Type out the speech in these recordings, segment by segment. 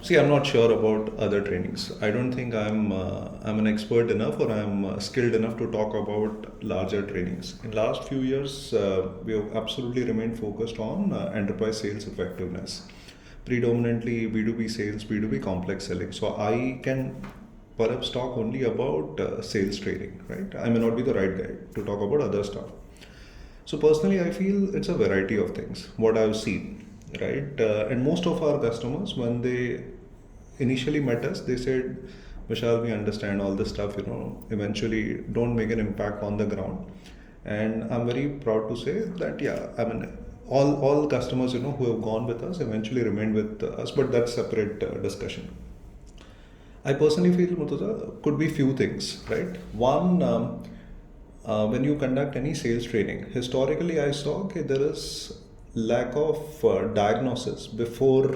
See, I'm not sure about other trainings. I don't think I'm an expert enough or I'm skilled enough to talk about larger trainings. In last few years, we have absolutely remained focused on enterprise sales effectiveness, predominantly B2B sales, B2B complex selling. So I can perhaps talk only about sales training, right? I may not be the right guy to talk about other stuff. So personally, I feel it's a variety of things. What I've seen, right? And most of our customers, when they initially met us, they said, "Vishal, we understand all this stuff. Eventually, don't make an impact on the ground." And I'm very proud to say that, yeah, I mean, all customers, who have gone with us eventually remained with us. But that's separate discussion. I personally feel, Murtuza, could be few things, right? One, when you conduct any sales training, historically I saw okay, there is lack of diagnosis before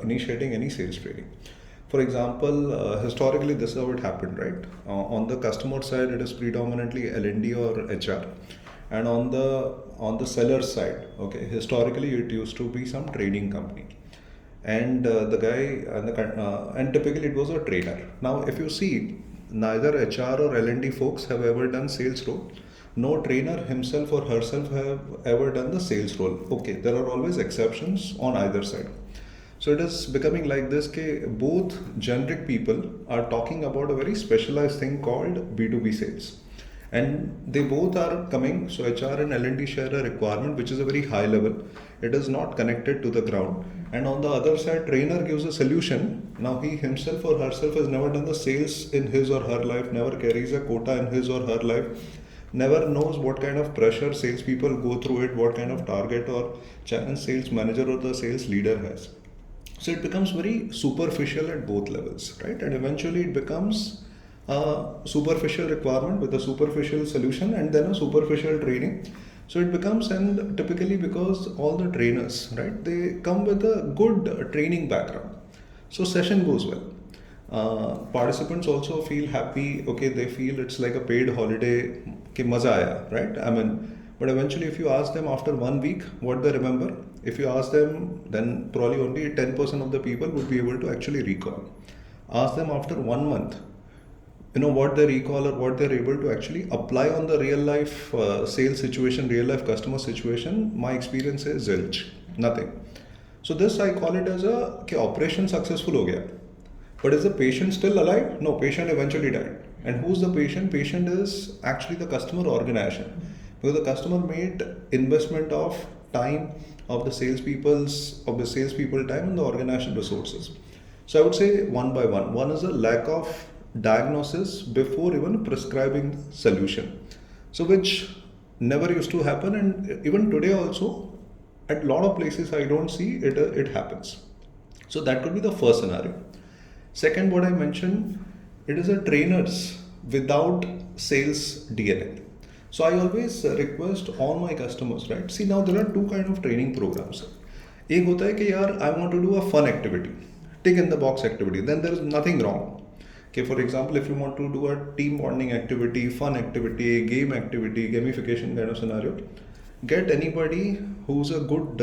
initiating any sales training. For example, historically this is how it happened, right? On the customer side, it is predominantly L&D or HR, and on the seller side, okay, historically it used to be some trading company, and the guy and typically it was a trainer. Now if you see, neither HR or L&D folks have ever done sales role. No trainer himself or herself have ever done the sales role. Okay, there are always exceptions on either side. So it is becoming like this that both generic people are talking about a very specialized thing called B2B sales, and they both are coming. So HR and L&D share a requirement which is a very high level. It is not connected to the ground, and on the other side, trainer gives a solution. Now he himself or herself has never done the sales in his or her life, never carries a quota in his or her life, never knows what kind of pressure salespeople go through it, what kind of target or challenge sales manager or the sales leader has. So it becomes very superficial at both levels, right? And eventually it becomes a superficial requirement with a superficial solution and then a superficial training. So it becomes, and typically because all the trainers, right, they come with a good training background. So session goes well. Participants also feel happy. Okay, they feel it's like a paid holiday. कि मजा आया, right? I mean, but eventually, if you ask them after 1 week what they remember, if you ask them, then probably only 10% of the people would be able to actually recall. Ask them after 1 month, what they recall or what they're able to actually apply on the real life sales situation, real life customer situation. My experience is zilch, nothing. So this I call it as a कि operation successful हो गया. But is the patient still alive? No, patient eventually died. And who's the patient? Patient is actually the customer organization. Because the customer made investment of time of the salespeople time and the organization resources. So I would say one by one. One is a lack of diagnosis before even prescribing solution. So which never used to happen, and even today also at a lot of places I don't see it. It happens. So that could be the first scenario. Second, what I mentioned, it is a trainers without sales DNA. So I always request all my customers, right? See, now there are two kind of training programs. एक होता है कि यार I want to do a fun activity, tick in the box activity. Then there is nothing wrong. Okay, for example, if you want to do a team bonding activity, fun activity, game activity, gamification kind of scenario, get anybody who's a good,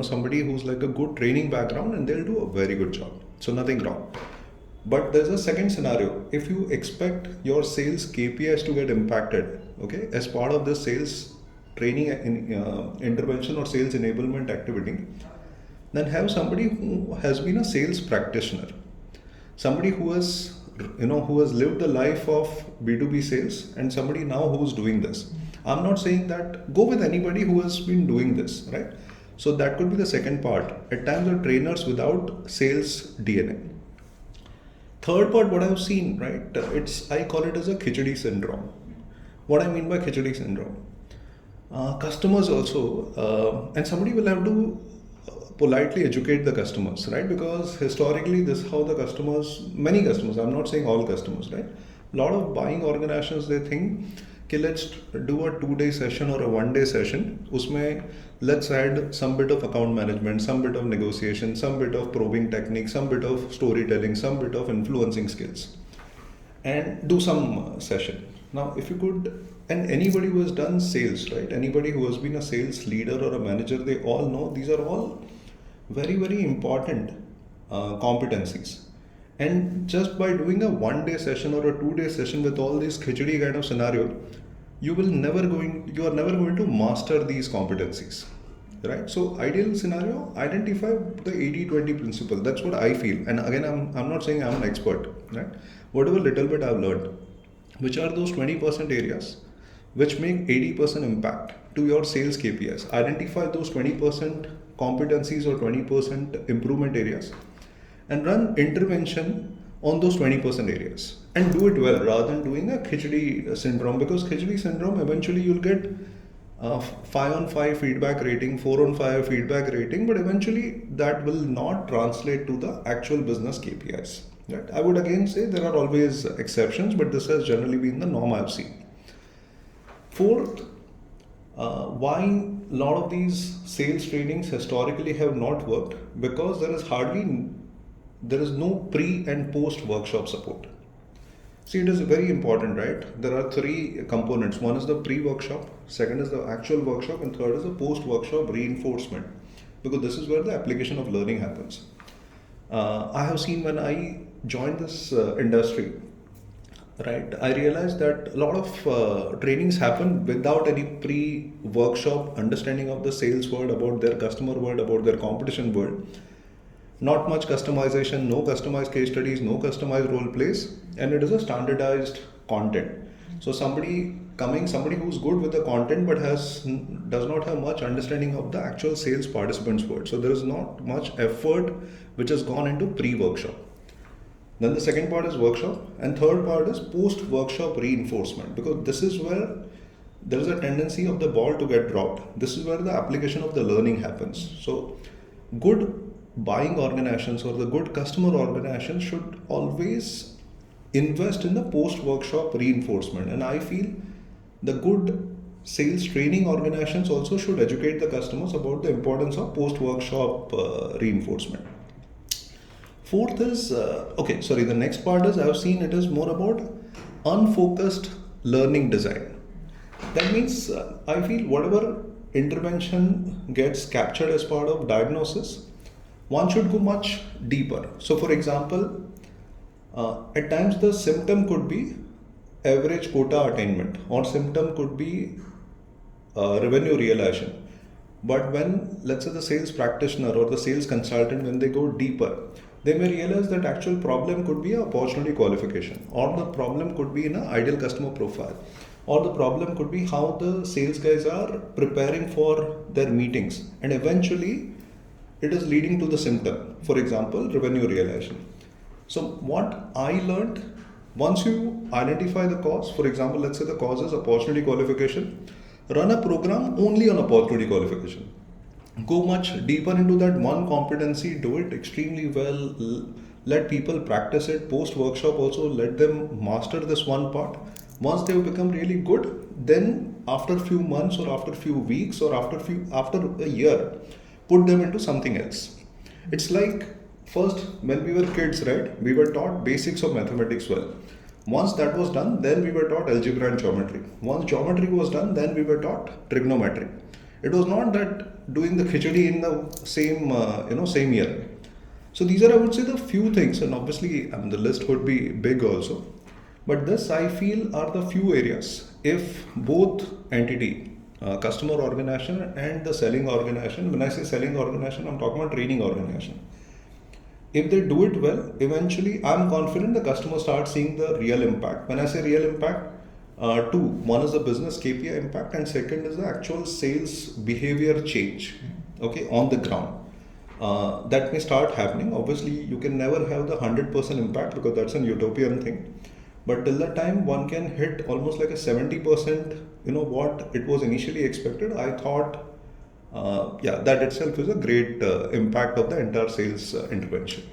somebody who's like a good training background, and they'll do a very good job. So nothing wrong. But there's a second scenario. If you expect your sales KPIs to get impacted, okay, as part of this sales training intervention or sales enablement activity, then have somebody who has been a sales practitioner, somebody who has lived the life of B2B sales, and somebody now who's doing this. I'm not saying that go with anybody who has been doing this, right? So that could be the second part. At times, the trainers without sales DNA. Third part, what I've seen, right? I call it as a khichdi syndrome. What I mean by khichdi syndrome, customers also, and somebody will have to politely educate the customers, right? Because historically, this is how the many customers, I'm not saying all customers, right? A lot of buying organizations, they think, okay, let's do a 2-day session or a 1-day session. Usme, let's add some bit of account management, some bit of negotiation, some bit of probing technique, some bit of storytelling, some bit of influencing skills, and do some session. Now, if you could, and anybody who has done sales, right? Anybody who has been a sales leader or a manager, they all know these are all very, very important competencies. And just by doing a 1 day session or a 2 day session with all these khichdi kind of scenario, you are never going to master these competencies. Right? So ideal scenario, identify the 80-20 principle. That's what I feel. And again, I'm not saying I'm an expert, right? Whatever little bit I've learned, which are those 20% areas which make 80% impact to your sales KPIs. Identify those 20% competencies or 20% improvement areas and run intervention on those 20% areas and do it well rather than doing a khichdi syndrome, because khichdi syndrome eventually you'll get 5 on 5 feedback rating, 4 on 5 feedback rating, but eventually that will not translate to the actual business KPIs. Right? I would again say there are always exceptions, but this has generally been the norm I've seen. Fourth, why a lot of these sales trainings historically have not worked, because there is no pre and post workshop support. See, it is very important, right? There are three components. One is the pre-workshop, second is the actual workshop, and third is the post-workshop reinforcement, because this is where the application of learning happens. I have seen when I joined this industry, right, I realized that a lot of trainings happen without any pre-workshop understanding of the sales world, about their customer world, about their competition world. Not much customization, no customized case studies, no customized role plays, and it is a standardized content. So somebody who's good with the content but does not have much understanding of the actual sales participants' world. So there is not much effort which has gone into pre-workshop. Then the second part is workshop, and third part is post-workshop reinforcement, because this is where there is a tendency of the ball to get dropped. This is where the application of the learning happens. So good buying organizations or the good customer organizations should always invest in the post-workshop reinforcement. And I feel the good sales training organizations also should educate the customers about the importance of post-workshop reinforcement. Fourth is, the next part is, I've seen it is more about unfocused learning design. That means I feel whatever intervention gets captured as part of diagnosis, one should go much deeper. So, for example, at times the symptom could be average quota attainment, or symptom could be revenue realization. But when, let's say, the sales practitioner or the sales consultant, when they go deeper, they may realize that actual problem could be a opportunity qualification, or the problem could be in an ideal customer profile, or the problem could be how the sales guys are preparing for their meetings, and eventually it is leading to the symptom, for example, revenue realization. So what I learned, once you identify the cause, for example, let's say the cause is opportunity qualification, run a program only on opportunity qualification. Go much deeper into that one competency, do it extremely well, let people practice it, post workshop also let them master this one part. Once they have become really good, then after a few months or after a few weeks or after a year, put them into something else. It's like, first, when we were kids, right, we were taught basics of mathematics well. Once that was done, then we were taught algebra and geometry. Once geometry was done, then we were taught trigonometry. It was not that doing the khichdi in the same year. So these are, I would say, the few things, and obviously the list would be big also. But this, I feel, are the few areas. If both entity, customer organization and the selling organization, when I say selling organization, I'm talking about training organization. If they do it well, eventually I'm confident the customer starts seeing the real impact. When I say real impact, two. One is the business KPI impact, and second is the actual sales behavior change, okay, on the ground. That may start happening. Obviously, you can never have the 100% impact because that's an utopian thing. But till that time, one can hit almost like a 70%, what it was initially expected. I thought, that itself is a great impact of the entire sales intervention.